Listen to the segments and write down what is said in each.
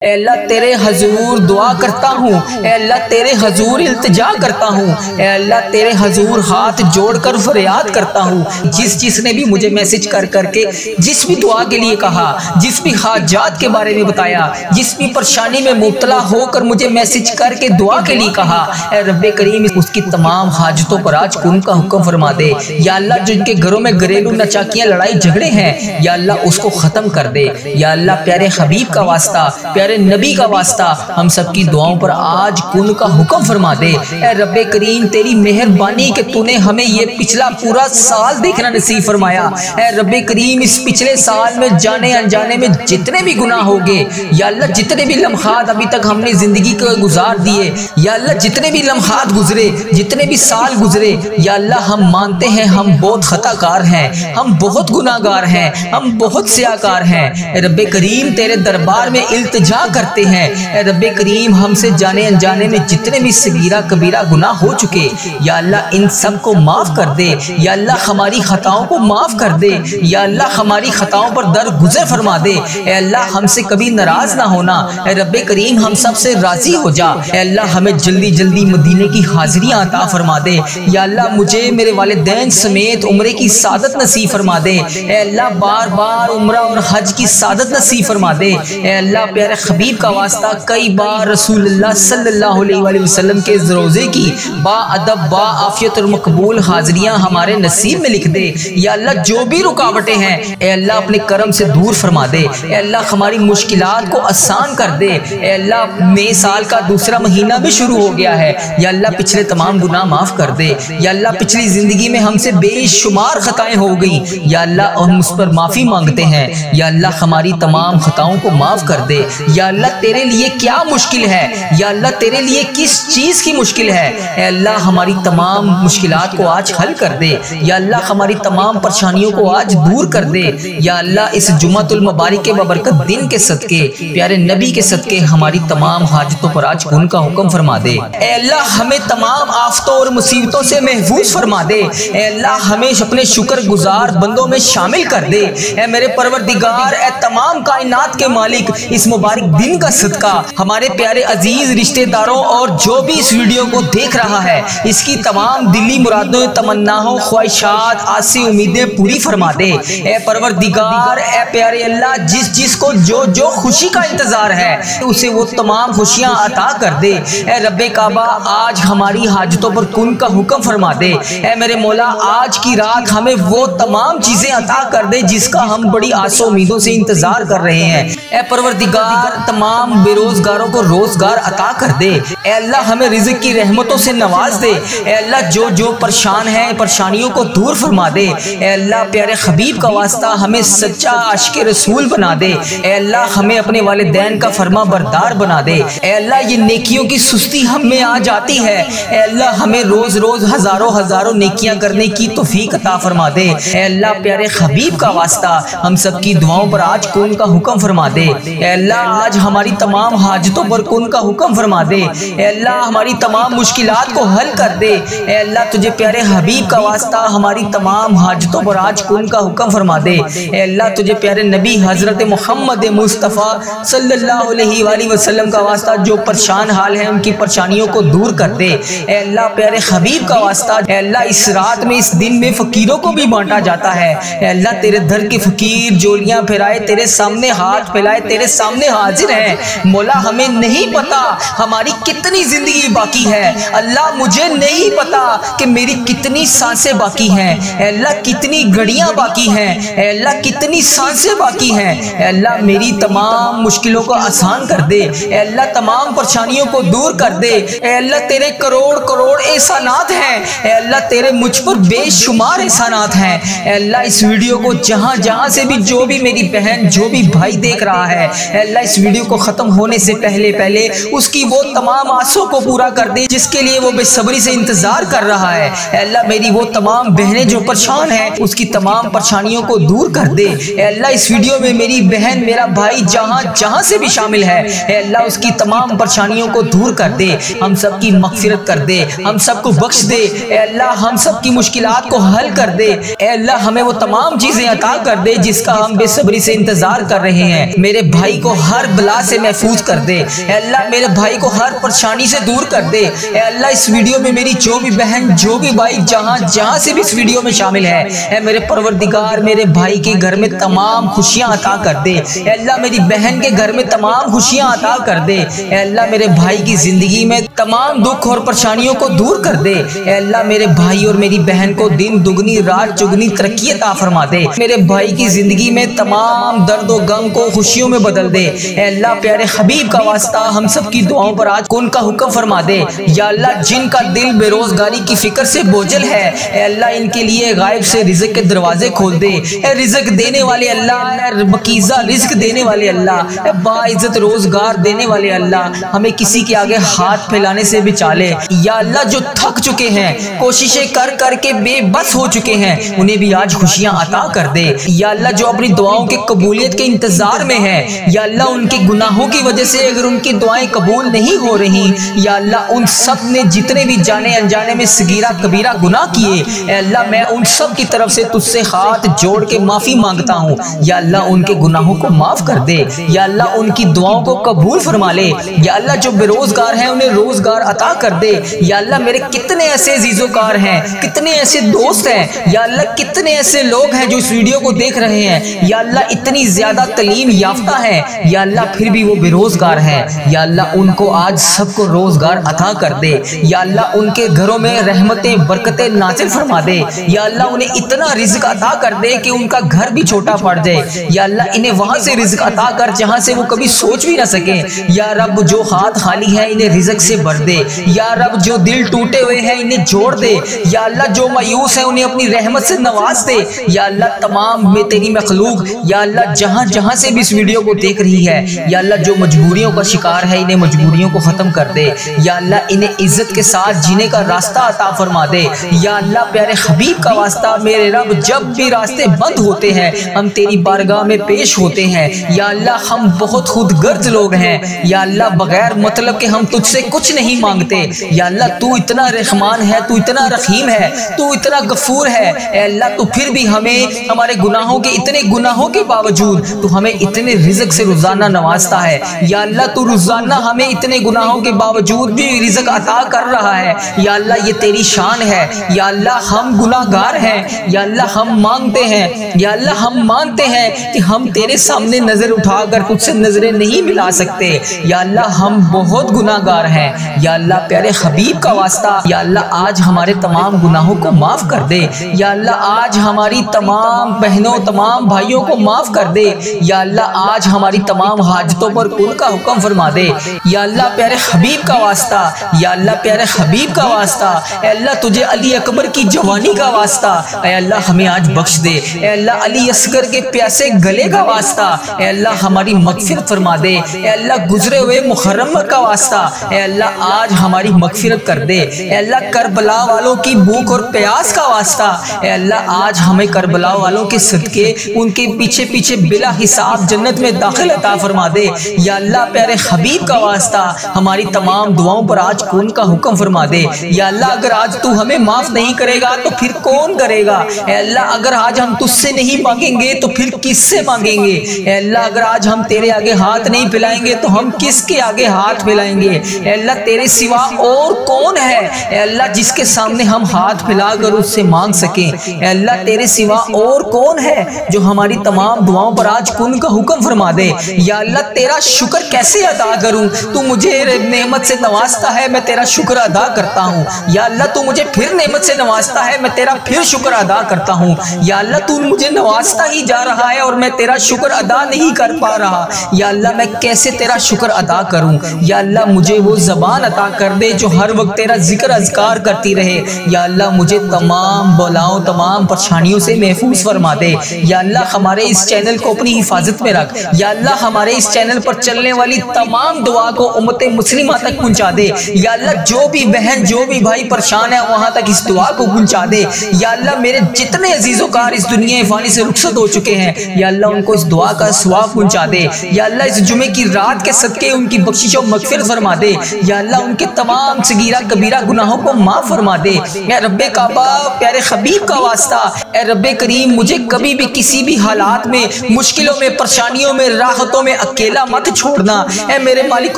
अल्लाह तेरे हजूर दुआ करता हूँ, अल्लाह तेरे हजूर इल्तिजा करता हूँ, अल्लाह तेरे हजूर हाथ जोड़कर फरियाद करता हूँ। जिसने भी मुझे मैसेज कर करके जिस भी दुआ के लिए कहा, जिस भी हाजात के बारे में बताया, जिस भी परेशानी में मुब्तला होकर मुझे मैसेज करके दुआ के लिए कहा, रब्बे करीम उसकी तमाम हाजतों पर आज कुन का हुक्म फरमा दे। या अल्लाह जिनके घरों में घरेलू नचाकियाँ लड़ाई झगड़े हैं, या अल्लाह उसको ख़त्म कर दे। या अल्लाह प्यारे हबीब का वास्ता, प्यारे नबी का वास्ता हम सबकी दुआओं पर आज कुन का हुक्म फरमा दे। ए रब्बे करीम तेरी मेहरबानी के तूने हमें ये पिछला पूरा साल देखना नसीब फरमाया। ए रब्बे करीम इस पिछले साल में जाने अनजाने में जितने भी गुनाह हो गए, या अल्लाह जितने भी लम्हात अभी तक हमने जिंदगी को गुजार दिए, या अल्लाह जितने भी लम्हात गुजरे, जितने भी साल गुजरे, या अल्लाह हम मानते हैं हम बहुत खताकार हैं, हम बहुत गुनाहगार हैं, हम बहुत सियाकार हैं। रब्बे करीम तेरे दरबार में इल्तिजा करते हैं। रब्बे करीम हमसे जाने अनजाने में जितने भी सगीरा कबीरा गुनाह हो चुके, या अल्लाह इन सब को माफ़ कर दे। या अल्लाह हमारी खताओं को माफ़ कर दे। या अल्लाह हमारी खताओं पर दरगुजर फरमा दे। अल्लाह हमसे कभी नाराज़ ना होना। रब्बे करीम हम सब से राज़ी हो जा। अल्लाह हमें जल्दी जल्दी मदीने की हाज़िरियाँ अता फरमा दे। या अल्लाह मुझे मेरे वालिदैन समेत उम्रे की सादत नसीब फरमा दे। अल्लाह बार बार उम्रा और हज की सादत नसीब फरमा दे। अल्लाह प्यारे हबीब का वास्ता कई बार रसूलुल्लाह सल्लल्लाहु अलैहि वसल्लम के रोज़े की बाअदब बाआफियत और मकबूल हाज़िरियाँ हमारे नसीब में लिख दे। या अल्लाह जो भी रुकावटें हैं अल्लाह अपने करम से दूर फरमा दे। अल्लाह हमारी मुश्किलात को आसान कर दे। अल्लाह नए साल का दूसरा महीना भी शुरू हो गया है। या अल्लाह पिछले तमाम गुनाह माफ़ कर दे। या अल्लाह पिछली ज़िंदगी में हमसे बेशुमार खताएँ हो गई, या अल्लाह हम उस पर माफ़ी मांगते हैं। या अल्लाह हमारी तमाम खताओं को माफ़ कर दे। या अल्लाह तेरे लिए क्या मुश्किल है, या अल्लाह तेरे लिए किस चीज़ की मुश्किल है, अल्लाह हमारी तमाम मुश्किलात को आज हल कर दे। या अल्लाह हमारी तमाम परेशानियों को आज दूर कर दे। या अल्लाह इस जुमातुल मुबारक के बबरकत दिन के सदके, प्यारे नबी के सदके हमारी तमाम हाजतों पर आज कुन का हुक्म फरमा दे। अल्लाह हमें तमाम आफतों और मुसीबतों से महफूज फरमा दे। अल्लाह हमें अपने शुक्र गुजार बंदों में शामिल कर दे। ए मेरे परवरदिगार, ए तमाम कायनात के मालिक, इस मुबारक दिन का सदका हमारे प्यारे अजीज रिश्तेदारों और जो भी इस वीडियो को देख रहा है, इसकी तमाम दिली मुरादों, तमन्नाओं, ख्वाहिशात, आसी उम्मीदें पूरी फरमा दे। ए परवरदिगार, ए प्यारे अल्लाह, जिस को जो खुशी का इंतजार है उसे वो तमाम खुशियां अता कर दे। ए रब्बे काबा, आज हमारी हाजतों पर कुन का हुक्म फरमा दे। ए मेरे मौला, आज की रात हमें वो तमाम चीजें अता कर दे जिसका हम बड़ी आसो उम्मीदों से इंतजार कर रहे हैं। ए परवरदिगार, तमाम बेरोजगारों को रोजगार अता कर दे। ए अल्लाह हमें रिज़्क़ की रहमतों से नवाज दे। ए अल्लाह जो परेशान है परेशानियों को दूर फरमा दे। ए अल्लाह प्यारे हबीब का वास्ता हमें सच्चा आशिक़ रसूल बना दे। ए अल्लाह हमें अपने वालिदैन का फरमा बरदार बना दे। ए अल्लाह ये नेकियों की सुस्ती हम में आ जाती है, ए अल्लाह हमें रोज रोज हजारों नेकियां करने की तौफीक अता फरमा दे। ए अल्लाह प्यारे हबीब का वास्ता हम सबकी दुआओं पर आज कुन का हुक्म फरमा दे। ए अल्लाह आज हमारी तमाम हाजतों पर कुन का हुक्म फरमा दे। ए अल्लाह हमारी तमाम मुश्किलात को हल कर दे। ए अल्लाह तुझे प्यारे हबीब का वास्ता हमारी तमाम हाजतों पर आज कुन का हुक्म फरमा दे। ए अल्लाह तुझे प्यारे नबी हजरत मोहम्मद मुस्तफ़ा सल्लल्लाहु अलैहि वसल्लम का वास्ता जो परेशान हाल है उनकी परेशानियों को दूर कर दे। ए अल्लाह प्यारे हबीब का वास्ता, ए अल्लाह इस रात में, इस दिन में फ़कीरों को भी बांटा जाता है। ए अल्लाह तेरे दर के फ़कीर जोलियाँ फैलाए तेरे सामने हाथ फैलाए तेरे सामने हाजिर हैं। मौला हमें नहीं पता हमारी कितनी जिंदगी बाकी है। अल्लाह मुझे नहीं पता कि मेरी कितनी सांसें बाकी हैं। अल्लाह कितनी घड़ियां बाकी हैं। अल्लाह कितनी सांसें बाकी हैं। अल्लाह मेरी तमाम मुश्किलों को आसान कर दे। अल्लाह तमाम परेशानियों को दूर कर दे। अल्लाह तेरे करोड़ करोड़ एहसानात हैं। अल्लाह तेरे मुझ पर बेशुमार एहसानात हैं। अल्लाह इस वीडियो को जहाँ से भी जो भी मेरी बहन जो भी भाई देख रहा है, अल्लाह इस वीडियो को ख़त्म होने से पहले उसकी वो तमाम आसों को पूरा कर दे जिसके लिए वो बेसब्री से इंतजार कर रहा है। अल्लाह मेरी वो तमाम बहनें जो परेशान हैं उसकी तमाम परेशानियों को दूर कर दे। अल्लाह इस वीडियो में मेरी बहन मेरा भाई जहाँ से भी शामिल है, अल्लाह उसकी तमाम परेशानियों को दूर कर दे। हम सब की मग़फ़िरत कर दे, हम सबको बख्श दे। अल्लाह हम सब की मुश्किलात को हल कर दे। अल्लाह हमें वो तमाम चीज़ें अता कर दे जिसका हम बेसब्री से इंतजार कर रहे हैं। मेरे भाई को हर बला से महफूज कर दे। अल्लाह मेरे भाई को हर परेशानी से दूर कर दे। अल्लाह इस वीडियो में मेरी जो भी बहन जो भी भाई जहाँ से भी इस वीडियो में शामिल है मेरे परवरदिगार मेरे भाई के घर में तमाम खुशियाँ अता कर दे। अल्लाह मेरी बहन के घर में तमाम खुशियाँ अता कर दे। अल्लाह मेरे भाई की जिंदगी में तमाम दुख और परेशानियों को दूर कर दे। अल्लाह मेरे भाई और मेरी बहन को दिन दुगनी रात चुगनी तरक्की अता फरमा दे। मेरे भाई की जिंदगी में तमाम दर्द और गम को खुशियों में बदल दे। अल्लाह प्यारे हबीब का वास्ता हम सब की दुआओं पर आज कुन का हुक्म फरमा दे। या अल्लाह जिनका दिल बेरोजगारी की फिक्र से बोझल है अल्लाह इनके लिए गायब से रिज़्क़ के दरवाजे खोल दे। रिज़्क़ देने वाले अल्लाह, बकीज़ा रिज़्क़ देने वाले अल्लाह, बाइज़्ज़त रोजगार देने वाले अल्लाह, हमें किसी के आगे हाथ फैलाने से बचा ले। या अल्लाह जो थक चुके हैं, कोशिशें कर कर के बेबस हो चुके हैं, उन्हें भी आज खुशियां अता कर दे। या अल्लाह जो अपनी दुआओं के कबूलियत के इंतजार में है, या अल्लाह उनके गुनाहों की वजह से अगर उनकी दुआएं कबूल नहीं हो रही, या अल्लाह उन सब ने जितने भी जाने अनजाने में सगीरा कबीरा गुनाह किए अल्लाह मैं उन सब की तरफ से तुझसे हाथ जोड़ के माफी मांगता हूँ। या अल्लाह उनके गुनाहों को माफ कर दे। या अल्लाह उनकी दुआओं को कबूल फरमा ले। या अल्लाह जो बेरोजगार हैं उन्हें रोजगार अता कर दे। या अल्लाह मेरे कितने ऐसे अजीजोकार हैं, कितने ऐसे दोस्त हैं, या अल्लाह कितने ऐसे लोग हैं जो इस वीडियो को देख रहे हैं, या अल्लाह इतनी ज्यादा तलीम याफ्ता है, या अल्लाह फिर भी वो बेरोजगार हैं। या अल्लाह उनको आज सबको रोजगार अता कर दे। या अल्लाह उनके घरों में रहमतें बरकतें नाज़िल फरमा दे। या अल्लाह उन्हें इतना रिज़्क़ अता कर दे कि उनका घर भी छोटा पड़ जाए। या अल्लाह इन्हें वहां से रिज़्क़ अता कर जहां से वो कभी सोच भी ना सके। या रब जो हाथ खाली है इन्हें रिज़्क़ से भर दे। या रब जो दिल टूटे हुए हैं इन्हें जोड़ दे। या अल्लाह जो मायूस है उन्हें अपनी रहमत से नवाज दे। या अल्लाह तमाम में तेरी मखलूक, या अल्लाह जहां जहां से भी इस वीडियो को देख रही है, या अल्लाह जो मजबूरियों का शिकार है इन्हें मजबूरियों को खत्म कर दे। या अल्लाह इन्हें इज्जत के साथ जीने का रास्ता अता फरमा दे। या अल्लाह प्यारे हबीब का वास्ता मेरे रब जब भी रास्ते बंद होते हैं हम तेरी बारगाह में पेश होते हैं। या अल्लाह हम बहुत खुदगर्ज लोग हैं। या अल्लाह बगैर मतलब के हम तुझसे कुछ नहीं मांगते। या अल्लाह तू इतना रहमान है, तू इतना रहीम है, तू इतना गफूर है। अल्लाह तू फिर भी हमें हमारे गुनाहों के इतने गुनाहों के बावजूद तू हमें इतने रिज़्क़ से रोजाना नवाजता है। या अल्लाह तू रोजाना हमें इतने गुनाहों के बावजूद भी रिज़्क़ अता कर रहा है। या अल्लाह ये तेरी शान है। या अल्लाह हम गुनाहगार हैं। या अल्लाह हम मांगते हैं। या अल्लाह हम मानते हैं कि हम तेरे सामने नजर उठाकर तुझसे नजरें नहीं मिला सकते। या अल्लाह हम बहुत गुनाहगार हैं। या अल्लाह प्यारे हबीब का वास्ता या अल्लाह आज हमारे तमाम गुनाहों को माफ कर दे। या अल्लाह आज हमारी तमाम बहनों तमाम भाइयों को माफ कर दे। या अल्लाह आज हमारी तमाम हाजतों पर कुल का हुक्म फरमा दे। या अल्लाह प्यारे हबीब का वास्ता, या अल्लाह प्यारे हबीब का वास्ता, अल्लाह तुझे अली अकबर की जवानी का वास्ता अल्लाह हमें आज बख्श दे। अल्लाह अली असगर के प्यासे गले का वास्ता अल्लाह हमारी मगफिरत फरमा दे। अल्लाह गुजरे हुए मुहर्रम का वास्ता अल्लाह आज हमारी मगफिरत कर दे। अल्लाह करबला वालों की भूख और प्यास का वास्ता अल्लाह आज हमें करबला वालों के सदके उनके पीछे पीछे बिला हिसाब जन्नत में दाखिल अता फरमा दे। या अल्लाह प्यारे हबीब का वास्ता हमारी तमाम दुआओं पर आज कौन का हुक्म फरमा दे। या अल्लाह अगर आज तू हमें माफ नहीं करेगा तो फिर कौन करेगा। अल्लाह अगर आज हम तुझसे नहीं मांगेंगे तो फिर किससे मांगेंगे। अल्लाह अगर आज हम तेरे आगे हाथ नहीं फैलाएंगे तो हम किसके आगे हाथ फैलाएंगे। अल्लाह तेरे सिवा और कौन है अल्लाह जिसके सामने हम हाथ फैलाकर उससे मांग सके। अल्लाह तेरे सिवा और कौन है जो हमारी तमाम दुआओं पर आज कुन का हुक्म फरमा दे। या अल्लाह तेरा शुक्र कैसे अदा करूं, तू मुझे नेमत से नवाजता है मैं तेरा शुक्र अदा करता हूँ। या अल्लाह तू मुझे फिर नेमत से नवाजता है मैं तेरा फिर शुक्र अदा करता हूँ। या अल्लाह तू मुझे नवाजता ही जा रहा है और मैं तेरा शुक्र अदा नहीं कर पा रहा। या अल्लाह मैं कैसे तेरा शुक्र अदा करूँ। या अल्लाह मुझे वो ज़बान अता कर दे जो हर वक्त तेरा जिक्र अज़कार करती रहे। या अल्लाह मुझे तमाम बलाओं तमाम परेशानियों से महफूज फरमा दे। या अल्लाह हमारे इस चैनल को अपनी हिफाजत में रख। या अल्लाह हमारे इस चैनल पर चलने वाली तमाम दुआ को उम्मत मुस्लिमा तक पहुँचा दे। या अल्लाह जो भी बहन जो भी भाई परेशान है वहाँ तक इस दुआ को पहुँचा दे। या अल्लाह मेरे जितने अजीज़ोकार इस दुनिया फानी से रुखसत हो चुके हैं या अल्लाह उनको इस दुआ का सवाब पहुँचा दे। या अल्लाह इस जुमे की रात के सदके उनकी बख्शिश और मगफिरत फरमा दे। या अल्लाह उनके तमाम सगीरा कबीरा गुनाहों को माफ फरमा दे। या रब्बे काबा प्यारे हबीब का वास्ता ए रब्बे करीम मुझे कभी भी किसी भी हालात में मुश्किलों में परेशानियों में राहतों में में अकेला मत छोड़ना। ए मेरे मालिक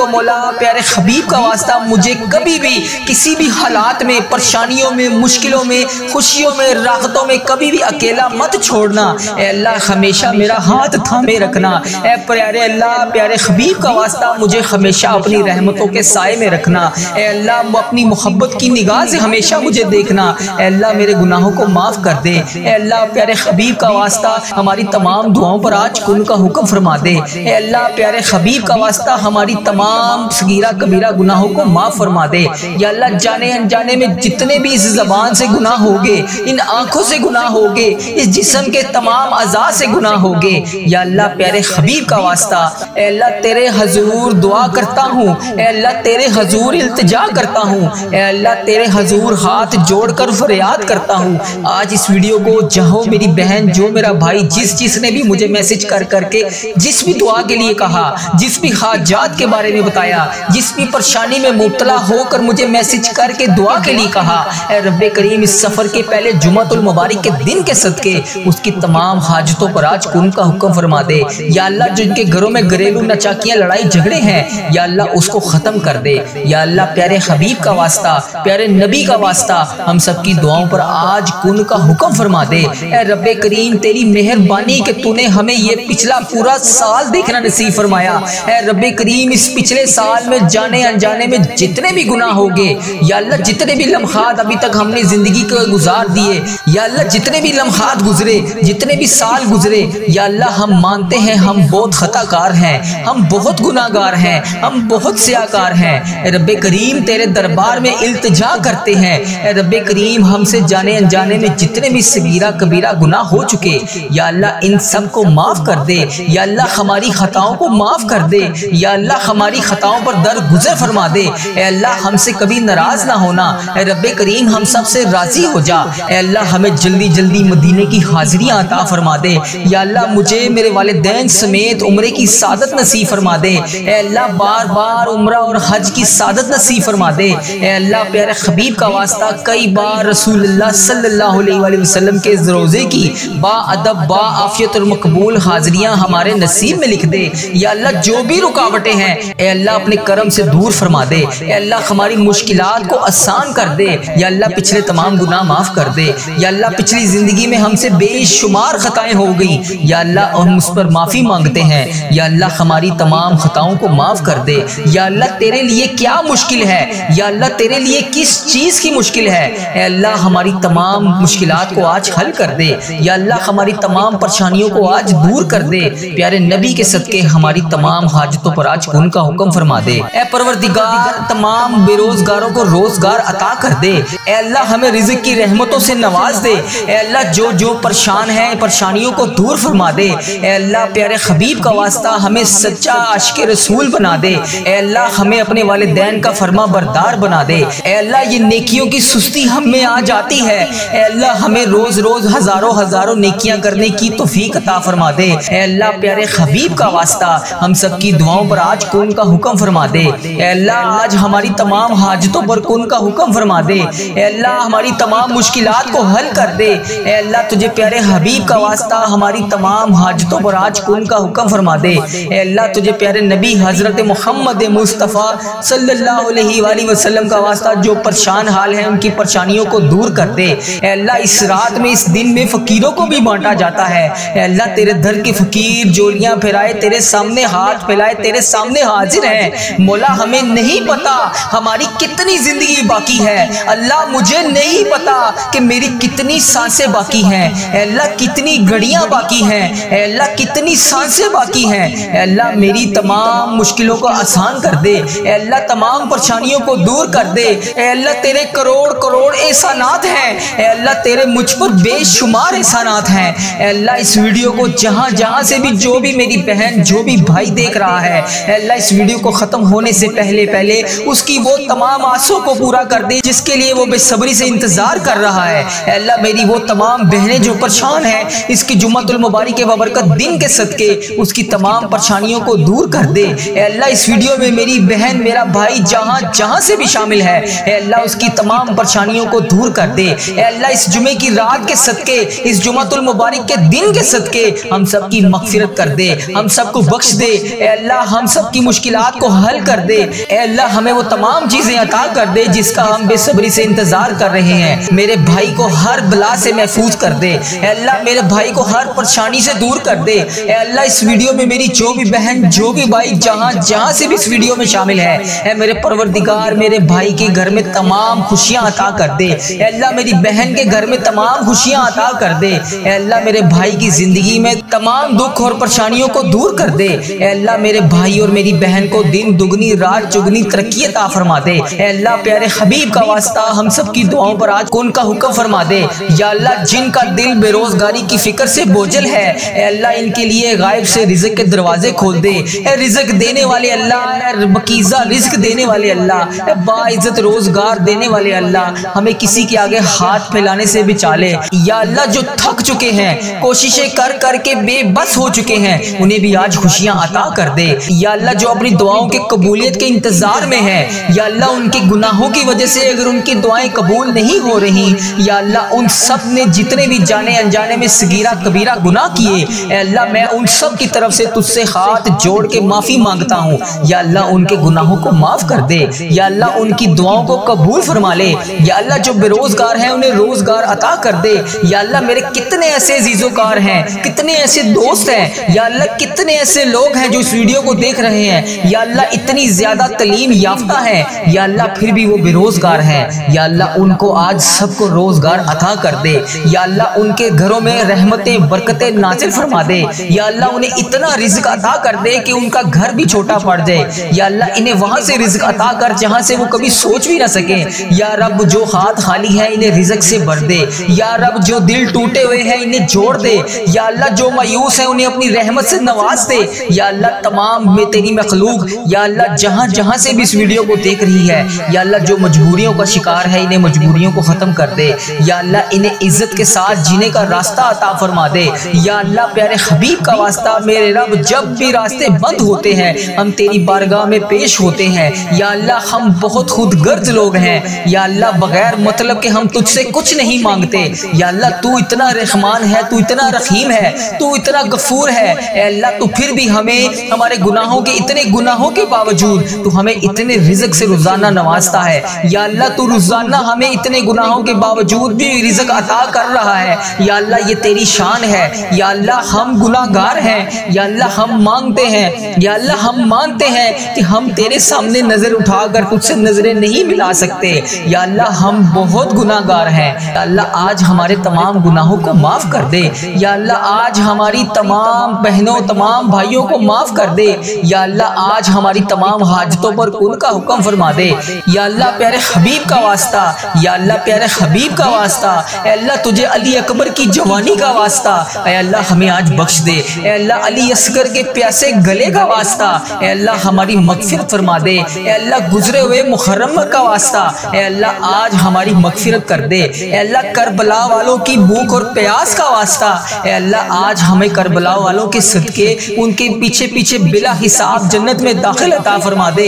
व मौला, प्यारे हबीब का वास्ता मुझे कभी भी किसी भी हालात में, परेशानियों में, मुश्किलों में, खुशियों में, राहतों में कभी भी अकेला मत छोड़ना। ए अल्लाह हमेशा मेरा हाथ थामे रखना। ए प्यारे अल्लाह, प्यारे हबीब का वास्ता मुझे हमेशा अपनी रहमतों के साए में रखना। ए अल्लाह अपनी मोहब्बत की निगाह से हमेशा मुझे देखना। ए अल्लाह मेरे गुनाहों को माफ कर दे। ए अल्लाह प्यारे हबीब का वास्ता हमारी तमाम दुआओं पर आज कुन का हुक्म फरमा दे। ए अल्लाह प्यारे हबीब का वास्ता हमारी तमाम सगीरा कबीरा गुनाहों को माफ फरमा दे। या अल्लाह जाने अनजाने में जितने भी इस ज़बान से गुनाह होगे, इन आंखों से गुनाह होगे, इस जिस्म के तमाम अज़ा से गुनाह होगे, या अल्लाह प्यारे हबीब का वास्ता ए अल्लाह तेरे हजूर दुआ करता हूँ। ए अल्लाह तेरे हजूर इल्तिजा करता हूँ। ए अल्लाह तेरे हजूर हाथ जोड़कर फरियाद करता हूँ। आज इस वीडियो को जहाँ मेरी बहन, जो मेरा भाई, जिसने भी मुझे मैसेज कर करके जिस भी दुआ के लिए कहा, जिस भी हाजात के बारे में बताया, जिस भी परेशानी में मुब्तला होकर मुझे मैसेज करके दुआ के लिए कहा, ए रब्बे करीम इस सफर के पहले जुमातुल मुबारक के दिन के सदके उसकी तमाम हाजतों पर आज कुन का हुक्म फरमा दे। या अल्लाह जिनके घरों में घरेलू नचाकियां, लड़ाई झगड़े हैं, या अल्लाह उसको खत्म कर दे। या अल्लाह प्यारे हबीब का वास्ता, प्यारे नबी का वास्ता हम सबकी दुआओं पर आज कुन का हुक्म फरमा दे। ए रब्बे करीम तेरी मेहरबानी कि तूने हमें ये पिछला पूरा साल देखना नसीब फरमाया। ए रब्बे करीम इस पिछले साल में जाने अनजाने में जितने भी गुनाह हो गए, या अल्लाह जितने भी लम्हात अभी तक हमने जिंदगी को गुजार दिए, या अल्लाह जितने भी लम्हात गुजरे, जितने भी साल गुजरे, या अल्लाह हम मानते हैं हम बहुत खताकार हैं, हम बहुत गुनाहगार हैं, हम बहुत स्याकार हैं। रब्बे करीम तेरे दरबार में इल्तिजा करते हैं। रब्बे करीम हमसे जाने अनजाने में जितने भी सगीरा कबीरा गुनाह हो चुके, या अल्लाह इन सब को माफ कर दे। या अल्लाह हमारी खताओं को माफ कर दे। या अल्लाह हमारी खताओं पर दरगुजर फरमा दे। ए अल्लाह हमसे कभी नाराज ना होना। रब्बे करीम हम सब से राजी हो जा। ए अल्लाह हमें जल्दी जल्दी मदीने की हाजिरियां अता फरमा दे। या अल्लाह मुझे मेरे वालिदैन समेत उम्रे की सादत नसीब फरमा दे। ए अल्लाह बार बार उम्रा और हज की सादत नसीब फरमा दे। ए अल्लाह प्यारे हबीब का वास्ता कई बार रसूलुल्लाह सल्लल्लाहु अलैहि वसल्लम के रोज़े की बाअदब बाआफियत और मकबूल हाजिरियां हमारे नसीब में लिख दे। या अल्लाह जो भी रुकावटें हैं ए अल्लाह अपने करम से दूर फरमा दे। ए अल्लाह हमारी मुश्किलात को आसान कर दे। या अल्लाह पिछले तमाम गुनाह माफ कर दे। या अल्लाह पिछली जिंदगी में हमसे बेशुमार खताएं हो गई, या अल्लाह हम उस पर माफी मांगते हैं। या अल्लाह हमारी तमाम खताओं को माफ कर दे। या अल्लाह तेरे लिए क्या मुश्किल है, या अल्लाह तेरे लिए किस चीज की मुश्किल है, ए अल्लाह हमारी तमाम मुश्किलात को आज हल कर दे। या अल्लाह हमारी तमाम परेशानियों को आज दूर कर दे। प्यारे नबी के सदके हमारी तमाम हाजतों पर आज कुन का हुक्म फरमा दे। ए परवरदिगार तमाम बेरोजगारों को रोजगार अता कर दे। ए अल्लाह हमें रिज़्क़ की रहमतों से नवाज दे। ए अल्लाह जो जो परेशान है परेशानियों को दूर फरमा दे। ए अल्लाह प्यारे हबीब का वास्ता हमें सच्चा आशिक़ रसूल बना दे। ए अल्लाह हमें अपने वालिदैन का फरमा बरदार बना दे। ए अल्लाह ये नेकियों की सुस्ती हम में आ जाती है, ए अल्लाह हमें रोज रोज हजारों हजारों नेकियां करने की तौफीक अता फरमा दे। ए अल्लाह प्यारे हबीब का वास्ता हम सब की दुआओं पर आज कुन का हुक्म फरमा दे। ए अल्लाह आज हमारी तमाम हाजतों पर कुन का हुक्म फरमा दे। ए अल्लाह हमारी तमाम मुश्किलात को हल कर दे। ए अल्लाह तुझे प्यारे हबीब का वास्ता हमारी तमाम हाजतों पर आज कुन का हुक्म फरमा दे। ए अल्लाह तुझे प्यारे नबी हजरत मोहम्मद मुस्तफ़ा सल्लल्लाहु अलैहि वसल्लम का वास्ता जो परेशान हाल है उनकी परेशानियों को दूर कर दे। ए अल्लाह इस रात में, इस दिन में फकीरों को भी बांटा जाता है। ए अल्लाह तेरे दर के फकीर जोलियां फैलाए तेरे सामने हाथ फैलाए तेरे सामने हाजिर हैं। मौला हमें नहीं पता हमारी कितनी जिंदगी बाकी है। अल्लाह मुझे नहीं पता कि मेरी कितनी सांसें बाकी हैं। अल्लाह कितनी घड़ियां बाकी हैं। अल्लाह कितनी सांसें बाकी हैं। अल्लाह मेरी तमाम मुश्किलों को आसान कर दे। अल्लाह तमाम परेशानियों को दूर कर दे। अल्लाह तेरे करोड़ करोड़ एहसानात हैं। अल्लाह तेरे मुझ पर बेशुमार एहसानात हैं। अल्लाह इस वीडियो को जहाँ जहाँ से भी जो भी मेरी बहन जो भी भाई देख रहा है, अल्लाह इस वीडियो को ख़त्म होने से पहले पहले उसकी वो तमाम आसों को पूरा कर दे जिसके लिए वो बेसब्री से इंतज़ार कर रहा है। अल्लाह मेरी वो तमाम बहनें जो परेशान हैं इसकी जुम्मतुल मुबारक के बबरकत दिन के सदके उसकी तमाम परेशानियों को दूर कर दे। अल्लाह इस वीडियो में मेरी बहन मेरा भाई जहाँ जहाँ से भी शामिल है अल्लाह उसकी तमाम परेशानियों को दूर कर दे। अल्लाह इस जुमे की रात के सदके, इस जुम्मतुल मुबारक के दिन के सदके हम सब की मगफिरत कर दे, हम सब सब को बख्श दे। ए अल्लाह हम सब की मुश्किलात को हल कर दे। ए अल्लाह हमें वो तमाम चीजें अता कर दे जिसका हम बेसब्री से इंतजार कर रहे हैं। मेरे भाई को हर बला से महफूज कर दे। ए अल्लाह मेरे भाई को हर परेशानी से दूर कर दे। ए अल्लाह इस वीडियो में मेरी जो भी बहन जो भी भाई जहाँ से भी इस वीडियो में शामिल है, ए मेरे परवरदिगार मेरे भाई के घर में तमाम खुशियां अता कर दे। ए अल्लाह मेरी बहन के घर में तमाम खुशियां अता कर दे। ए अल्लाह मेरे भाई की जिंदगी में तमाम दुख और परेशानियों को दूर कर दे। ए अल्लाह मेरे भाई और मेरी बहन को दिन दुगनी रात चुगनी तरक्की अता फरमा दे। ए अल्लाह प्यारे हबीब का वास्ता हम सब की दुआओं पर आज कौन का हुक्म फरमा दे। या अल्लाह जिनका दिल बेरोजगारी की फिक्र से बोझल है, ए अल्लाह इनके लिए गायब से रिज़्क़ के दरवाजे खोल दे। ए रिज़्क़ देने वाले अल्लाह, बकीज़ा रिज़्क़ देने वाले अल्लाह, बाइज़्ज़त रोजगार देने वाले अल्लाह, हमें किसी के आगे हाथ फैलाने से बचा ले। या अल्लाह जो थक चुके हैं, कोशिशें कर कर के बेबस हो चुके हैं, उन्हें भी आज खुशियां अता कर दे। या अल्लाह जो अपनी दुआओं के कबूलियत के इंतजार में है, या अल्लाह उनके गुनाहों की वजह से अगर उनकी दुआएं कबूल नहीं हो रही, या अल्लाह उन सब ने जितने भी जाने अनजाने में सगीरा कबीरा गुनाह किए, अल्लाह मैं उन सब की तरफ से तुझसे हाथ जोड़ के माफी मांगता हूँ। या अल्लाह उनके गुनाहों को माफ कर दे। या अल्लाह उनकी दुआओं को कबूल फरमा ले। या अल्लाह जो बेरोजगार हैं उन्हें रोजगार अता कर दे। या अल्लाह मेरे कितने ऐसे अजीजोकार हैं, कितने ऐसे दोस्त हैं, या अल्लाह कितने ऐसे लोग हैं जो इस वीडियो को देख रहे हैं, या अल्लाह इतनी ज्यादा तलीम याफ्ता है, या अल्लाह फिर भी वो बेरोजगार हैं। या अल्लाह उनको आज सबको रोजगार अता कर दे। या अल्लाह उनके घरों में रहमतें बरकतें नाज़िल फरमा दे। या अल्लाह उन्हें इतना रिज़्क़ अता कर दे कि उनका घर भी छोटा पड़ जाए। या अल्लाह इन्हें वहां से रिज़्क़ अता कर जहां से वो कभी सोच भी ना सके। या रब जो हाथ खाली है इन्हें रिज़्क़ से भर दे। या रब जो दिल टूटे हुए हैं इन्हें जोड़ दे। या अल्लाह जो मायूस है उन्हें अपनी रहमत से नवाज दे। या अल्लाह तमाम में तेरी मखलूक, या अल्लाह जहां जहां से भी इस वीडियो को देख रही है, या अल्लाह जो मजबूरियों का शिकार है इन्हें मजबूरियों को खत्म कर दे। या अल्लाह इन्हें इज्जत के साथ जीने का रास्ता अता फरमा दे। या अल्लाह प्यारे हबीब का वास्ता मेरे रब जब भी रास्ते बंद होते हैं हम तेरी बारगाह में पेश होते हैं। या अल्लाह हम बहुत खुदगर्ज लोग हैं। या अल्लाह बगैर मतलब के हम तुझसे कुछ नहीं मांगते। या अल्लाह तू इतना रहमान है, तू इतना रहीम है, तू इतना गफूर है। ए अल्लाह तू फिर भी हमें हमारे गुनाहों के इतने गुनाहों के बावजूद तू हमें इतने रिज़्क़ से रोजाना नवाजता है। या अल्लाह तू रोजाना हमें इतने गुनाहों के बावजूद भी रिज़्क़ अता कर रहा है। या अल्लाह ये तेरी शान है। या अल्लाह हम गुनाहगार हैं। या अल्लाह हम मांगते हैं। या अल्लाह हम मानते हैं कि हम तेरे सामने नजर उठाकर तुझसे नजरें नहीं मिला सकते। या अल्लाह हम बहुत गुनाहगार हैं। या अल्लाह आज हमारे तमाम गुनाहों को माफ कर दे। या अल्लाह आज हमारी तमाम बहनों तमाम भाइयों को माफ कर दे। या अल्लाह आज हमारी तमाम हाजतों पर कुल का हुक्म फरमा दे। या अल्लाह प्यारे हबीब का वास्ता, या अल्लाह प्यारे हबीब का वास्ता, अल्लाह तुझे अली अकबर की जवानी का वास्ता, अल्लाह हमें आज बख्श दे। अल्लाह अली असगर के प्यासे गले का वास्ता, अल्लाह हमारी मगफिरत फरमा दे। अल्लाह गुजरे हुए मुहर्रम का वास्ता, अल्लाह आज हमारी मगफिरत कर दे। अल्लाह करबला वालों की भूख और प्यास का वास्ता, अल्लाह आज हमें करबला वालों के सदके उनके पीछे पीछे बिला हिसाब जन्नत में दाखिल अता फरमा दे।